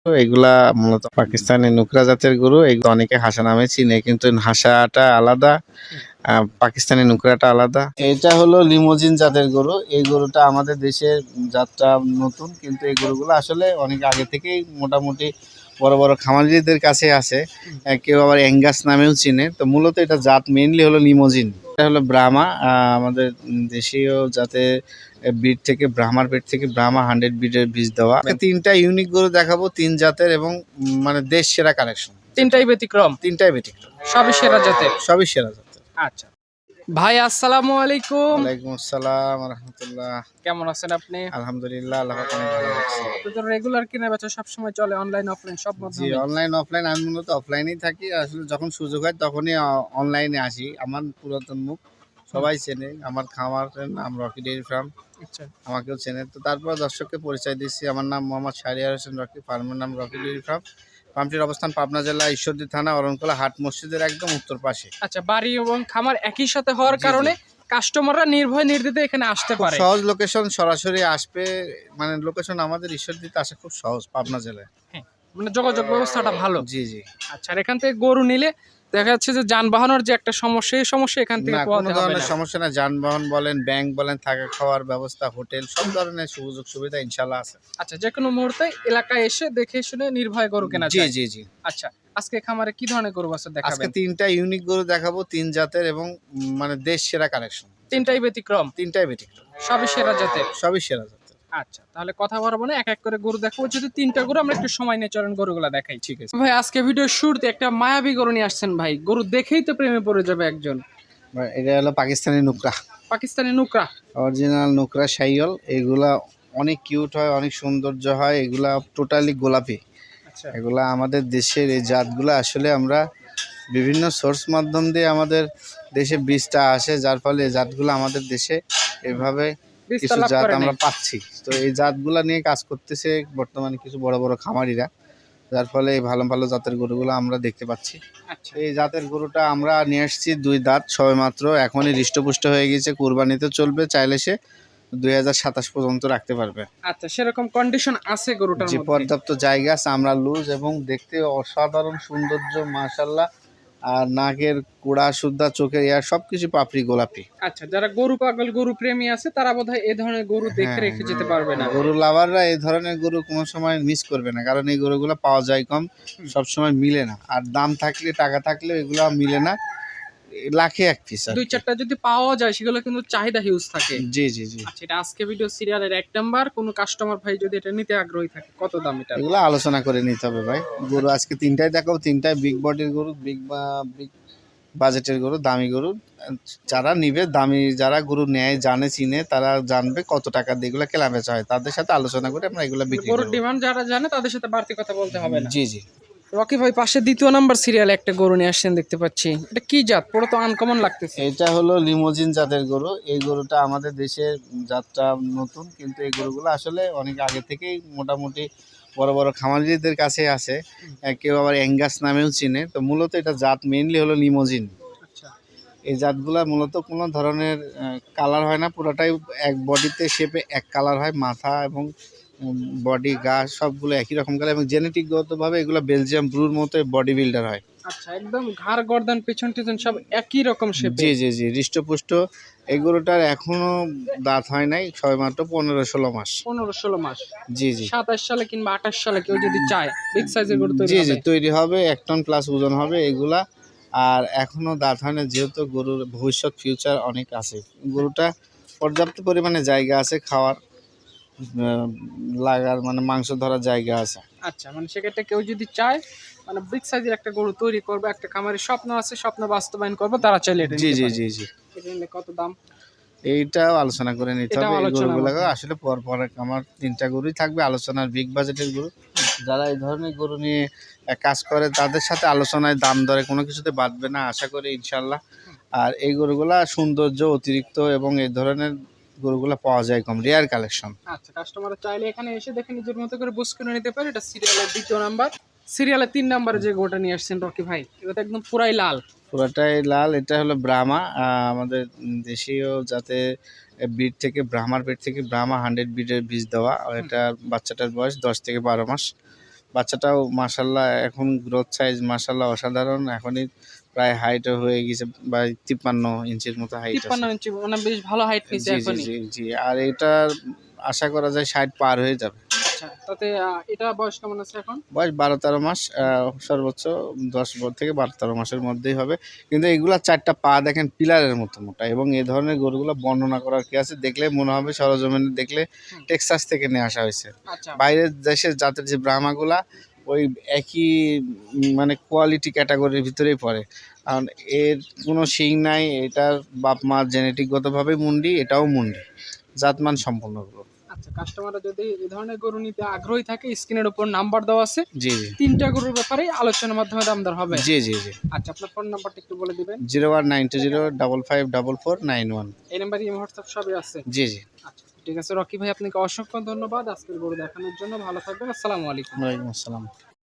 এগুলা মূলত পাকিস্তানি নুকরা জাতের গরু। এগুলো অনেকে হাসা নামে চিনে, কিন্তু হাসাটা আলাদা, পাকিস্তানি নুকরাটা আলাদা। এটা হলো লিমোজিন জাতের গরু। এই গরুটা আমাদের দেশের জাতটা নতুন, কিন্তু এই গরুগুলো আসলে অনেক আগে থেকেই মোটামুটি বড় বড় খামারিদের কাছে আছে। কেউ আবার অ্যাঙ্গাস নামেও চিনে। তো মূলত এটা জাত মেইনলি হলো লিমোজিন। এটা হলো ব্রাহ্মা, আমাদের দেশীয় জাতে ব্রিড থেকে, ব্রাহ্মার পেট থেকে ব্রাহ্মা 100 ব্রিডের বীজ দেওয়া। তিনটা ইউনিক গরু দেখাবো, 3 জাতের এবং মানে দেশ সেরা কালেকশন। তিনটাই ব্যতিক্রম, সবই সেরা জাতের। আচ্ছা ভাই, আসসালামু আলাইকুম। ওয়ালাইকুম আসসালাম ওয়া রাহমাতুল্লাহ। কেমন আছেন আপনি? আলহামদুলিল্লাহ, আল্লাহ পাক অনেক ভালো রাখছে। তো রেগুলার কেনা বেচা সবসময় চলে অনলাইন অফলাইন সব জি, মাধ্যমে? Online offline. আমি মূলত অফলাইনেই থাকি। আসলে যখন সুযোগ হয় তখনই অনলাইনে আসি। আমার পুরাতন মুখ সবাই চেনে। আমার খামারের নাম রকি ডেইরি ফার্ম। আচ্ছা, আমাকেও চেনে। তো তারপর দর্শককে পরিচয় দিচ্ছি। আমার নাম মোহাম্মদ শাহরিয়ার হোসেন রকি, ফার্মের নাম রকি ডেইরি ফার্ম। ফার্মটির অবস্থান পাবনা জেলা ঈশ্বরদী থানা অরণকোলা হাট মসজিদের একদম উত্তর পাশে। আচ্ছা, বাড়ি এবং খামার একই সাথে হওয়ার কারণে কাস্টমাররা নির্ভয় নির্দ্বিধায় এখানে আসতে পারে। সহজ লোকেশন, সরাসরি আসবে। মানে লোকেশন আমাদের ঈশ্বরদীতে আসা খুব সহজ পাবনা জেলায়। হ্যাঁ, মানে যোগাযোগ ব্যবস্থাটা ভালো। জি জি। আচ্ছা, আর এখান থেকে গরু নিলে দেখা যাচ্ছে যে যানবাহনের যে একটা সমস্যা, এই সমস্যা এখান থেকে না, কোনো পোহাতে হবে ধরনের না। সমস্যা না। যানবাহন বলেন, ব্যাংক বলেন, থাকা খাওয়ার ব্যবস্থা, হোটেল, সব ধরনের সুযোগ সুবিধা ইনশাল্লাহ আছে। আচ্ছা, যে কোনো মুহূর্তে এলাকায় এসে দেখে শুনে নির্ভয় গরু কেনা জি যায়। জি জি। আচ্ছা, আজকে খামারে কি ধরনের গরু বাছুর আজকে দেখাবেন? 3টা ইউনিক গরু দেখাবো, 3 জাতের এবং মানে দেশ সেরা কালেকশন। তিনটাই ব্যতিক্রম, তিনটাই ব্যতিক্রম, সবই সেরা জাতের। সবই সেরা জাতের। আচ্ছা, তাহলে কথা বলবো না, এক এক করে গরু দেখাবো। যদি 3টা গরু, আমরা একটু সময় নিয়ে চলেন গরুগুলা দেখাই। ঠিক আছে ভাই, আজকে ভিডিওর শুরুতে একটা মায়াবী গরু নিয়ে আসছেন ভাই। গরু দেখেই তো প্রেমে পড়ে যাবে একজন। এটা হলো পাকিস্তানি নুকরা, পাকিস্তানি নুকরা। অরিজিনাল নুকরা শাইওয়াল। এগুলা অনেক কিউট হয়, অনেক সৌন্দর্য হয়। এগুলা টোটালি গোলাপি। আচ্ছা, এগুলা আমাদের দেশের এই জাতগুলো আসলে আমরা বিভিন্ন সোর্স মাধ্যম দিয়ে আমাদের দেশে বীজটা আসে, যার ফলে এই জাতগুলো আমাদের দেশে এভাবে কিছু বিস্তার জাত করে আমরা নাই। পাচ্ছি। তো এই জাতগুলা নিয়ে কাজ করতেছে বর্তমানে কিছু বড় বড় খামারিরা, যার ফলে এই ভালো ভালো জাতের গরুগুলো আমরা দেখতে পাচ্ছি। আচ্ছা, এই জাতের গরুটা আমরা নিয়ে আসছি 2 দাঁত সবেমাত্র, এখনই হৃষ্টপুষ্ট হয়ে গেছে। কুরবানিতে চলবে, চাইলে সে 2027 পর্যন্ত রাখতে পারবে। আচ্ছা, সেরকম কন্ডিশন আছে গরুটার যে মধ্যে? পর্যাপ্ত জায়গা, চামড়া লুজ এবং দেখতে অসাধারণ সৌন্দর্য মাশাআল্লাহ। আর নাকের কুড়া সুদ্ধা, চোখের এয়ার সবকিছু পাপড়ি গোলাপি। আচ্ছা, যারা গরু পাগল, গরু প্রেমী আছে, তারা বোধহয় এই ধরনের গরু দেখে হ্যাঁ, রেখে যেতে পারবে না। গরু লাভাররা এই ধরনের গরু কোনো সময় মিস করবে না, কারণ এই গরুগুলো পাওয়া যায় কম, সব সময় মিলে না। আর দাম থাকলে, টাকা থাকলে এগুলো মিলে না, লাখে এক পিস। 2-4টা যদি পাওয়া যায়, সেগুলো কিন্তু চাহিদা হিউজ থাকে। জি জি জি। আচ্ছা, এটা আজকে ভিডিও সিরিয়ালের 1 নাম্বার। কোন কাস্টমার ভাই যদি এটা নিতে আগ্রহী থাকে, কত দাম এটা? এগুলো আলোচনা করে নিতে হবে ভাই। গরু আজকে 3টাই দেখাবো, 3টাই বিগ বডির গরু, বিগ বাজেটের গরু, দামি গরু। যারা নিবে, দামি যারা গরু নেয়, জানে, চিনে, তারা জানবে কত টাকা দিয়ে এগুলো কেনা বেচা হয়। তাদের সাথে আলোচনা করে আমরা এগুলো বিক্রি গরুর করব। ডিমান্ড যারা জানে তাদের সাথে বাড়তি কথা বলতে হবে না। জি জি। রকি ভাই, পাশে 2 নাম্বার সিরিয়ালে একটা গরু নিয়ে আসছেন দেখতে পাচ্ছি। এটা কি জাত? পুরো তো আনকমন লাগতেছে। এটা হলো লিমোজিন জাতের গরু। এই গরুটা আমাদের দেশের জাতটা নতুন, কিন্তু এই গরুগুলো আসলে অনেক আগে থেকেই মোটামুটি বড় বড় খামারিদের কাছে আছে। কেউ আবার অ্যাঙ্গাস নামেও চিনে। তো মূলত এটা জাত মেইনলি হলো লিমোজিন। আচ্ছা, এই জাতগুলা মূলত কোনো ধরনের কালার হয় না, পুরোটাই এক বডিতে শেপে এক কালার হয়। মাথা এবং বডি, গা সবগুলো একই রকম কালার, এবং জেনেটিকগতভাবে এগুলো বেলজিয়াম ব্লুর মতো বডি বিল্ডার হয়। আচ্ছা, একদম ঘাড় গর্দান পেছন টেছন সব একই রকম শেপে। জি জি জি, হৃষ্টপুষ্ট। এই গরুটার এখনো দাঁত হয় নাই, সবেমাত্র 15-16 মাস। 15-16 মাস। জি জি 27 সালে কিংবা 28 সালে কেউ যদি চায়, বিগ সাইজের গরু তৈরি জি জি, হবে। তৈরি হবে। 1 টন প্লাস ওজন হবে এগুলা। আর এখনো দাঁত হয় না, যেহেতু গরুর ভবিষ্যৎ ফিউচার অনেক আছে। গরুটা পর্যাপ্ত পরিমাণে জায়গা আছে, খাওয়ার লাগার মানে মাংস ধরার জায়গা আছে। আচ্ছা, মানে সেক্ষেত্রে কেউ যদি চায়, মানে বিগ সাইজের একটা গরু তৈরি করবে, একটা খামারের স্বপ্ন আছে, স্বপ্ন বাস্তবায়ন করবে, তারা চাইলে এটা জি নিতে জি পারে। জি জি। এটা নিলে কত দাম? এইটাও আলোচনা করে নিতে এটাও হবে। এই আলোচনার গরুগুলোকে মধ্যে। আসলে পর আমার 3টা গরুই থাকবে আলোচনার, বিগ বাজেটের গরু। যারা এই ধরনের গরু নিয়ে কাজ করে, তাদের সাথে আলোচনায় দাম দরে কোনো কিছুতে বাড়বে না আশা করি ইনশাল্লাহ। আর এই গরুগুলা সৌন্দর্য অতিরিক্ত, এবং এই ধরনের গরুগুলা পাওয়া যায় কম, রেয়ার কালেকশন। আচ্ছা, কাস্টমার চাইলে এখানে এসে দেখে নিজের মতো করে বুঝ করে নিতে পারে। এটা সিরিয়ালের 2 নাম্বার। সিরিয়ালের 3 নাম্বারে যে গরুটা নিয়ে আসছেন রকি ভাই, এটা তো একদম পুরাই লাল। পুরাটাই লাল। এটা হলো ব্রাহ্মা, আমাদের দেশীয় জাতে ব্রিড থেকে, ব্রাহ্মার পেট থেকে ব্রাহ্মা 100 ব্রিডের বীজ দেওয়া। আর এটা বাচ্চাটার বয়স 10 থেকে 12 মাস। বাচ্চাটাও মাশাল্লাহ এখন গ্রোথ সাইজ মাশাল্লাহ অসাধারণ, এখনই প্রায় হাইট হয়ে গেছে বা 53 ইঞ্চির মতো হাইট আছে। 53 ইঞ্চি মানে বেশ ভালো হাইট নিচ্ছে জি জি এখনই। জি জি, আর এটা আশা করা যায় 60 পার হয়ে যাবে। আচ্ছা, তাতে এটা বয়স কেমন আছে এখন? বয়স 12-13 মাস, সর্বোচ্চ 10 থেকে 12-13 মাসের মধ্যেই হবে। কিন্তু এগুলা 4টা পা দেখেন পিলারের মতো মোটা, এবং এই ধরনের গরুগুলো বর্ণনা করার কি আছে, দেখলে মনে হবে সরজমিনে দেখলে টেক্সাস থেকে নিয়ে আসা হয়েছে। আচ্ছা, বাইরের দেশের জাতের যে ব্রাহ্মাগুলা ওই একই মানে কোয়ালিটি ক্যাটাগরির ভিতরেই পড়ে, কারণ এর কোনো শিং নাই, এটার বাপ মা জেনেটিকগতভাবে মুন্ডি, এটাও মুন্ডি, জাতমান সম্পন্ন গরু। আচ্ছা, কাস্টমাররা যদি এই ধরনের গরু নিতে আগ্রহী থাকে স্ক্রিনের উপর নাম্বার দেওয়া আছে, জি জি 3টা গরুর ব্যাপারে আলোচনার মাধ্যমে দামদর হবে। জি জি জি। আচ্ছা, আপনার ফোন নাম্বারটা একটু বলে দিবেন। 01920554491। এই নাম্বারে ইমো হোয়াটসঅ্যাপ সবই আছে। জি জি। আচ্ছা, ঠিক আছে রকি ভাই, আপনাকে অসংখ্য ধন্যবাদ আজকের গরু দেখানোর জন্য। ভালো থাকবেন, আসসালামু আলাইকুম। ওয়ালাইকুম আসসালাম।